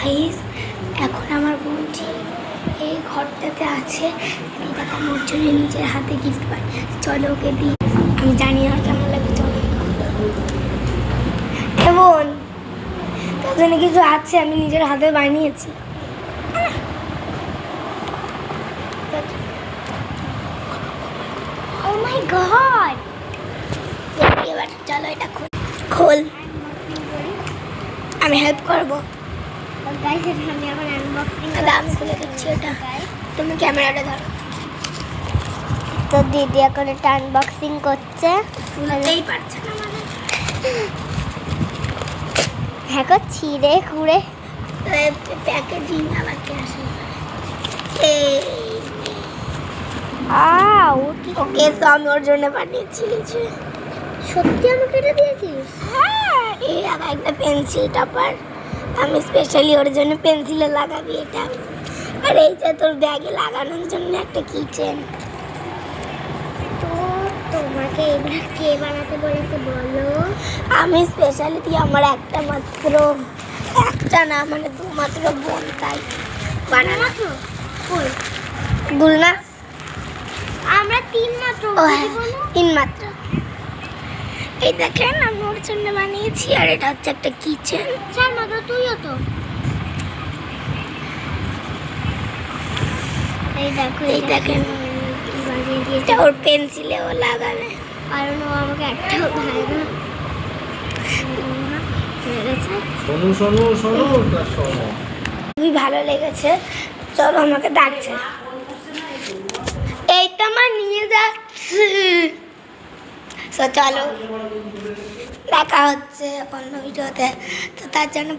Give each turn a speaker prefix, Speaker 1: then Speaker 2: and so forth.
Speaker 1: Guys এখন আমার বোনটি এই ঘরটাতে আছে। এই দেখো আমার জন্য নিজের হাতে গিফট পাই। চলো ওকে দিই। আমি জানি না কেমন লাগে। চলো বোন, তার জন্য কিছু আছে আমি নিজের হাতে বানিয়েছি। ও মাই গড, এবার চলো এটা খোল। আমি হেল্প করবো। আমি খুলে দিচ্ছি ওটা, তুমি ক্যামেরাটা ধরো।
Speaker 2: তো দিদি এখন এটা আনবক্সিং করছে।
Speaker 1: খুলতেই পারছে না মানে।
Speaker 2: দেখো ছিঁড়ে খুঁড়ে
Speaker 1: প্যাকেজিং আবার কে আসে। ওকে তো আমি ওর জন্য পাঠিয়েছি।
Speaker 2: সত্যি আমাকে এটা দিয়েছিস?
Speaker 1: হ্যাঁ, এই একটা পেন্সিল টপার আমি স্পেশালি ওর জন্য পেন্সিলে লাগাবি এটা। আর এই যে তোর ব্যাগে লাগানোর জন্য একটা কিচেন।
Speaker 2: তো তোমাকে এবার কে বানাতে বলেছে বলো?
Speaker 1: আমি স্পেশালি তুই আমার একটা না মানে দু মাত্র বোন, তাই বানানো। গুলনা
Speaker 2: আমরা তিন মাত্র।
Speaker 1: তিন মাত্র। এই দেখেন আমি ওর জন্য বানিয়েছি। আর এটা হচ্ছে একটা কিচেন।
Speaker 2: চার মাত্র তুইও তো। এই দেখো,
Speaker 1: এই দেখেন এটা ওর পেন্সিলে ও লাগাবে।
Speaker 2: কারণ ও আমাকে একটাও দেয় না।
Speaker 1: খুবই ভালো লেগেছে। চলো আমাকে ডাকছে। এই তো আমার নিয়ে যাচ্ছে। চলো দেখা হচ্ছে অন্য ভিডিওতে। তো তার জন্য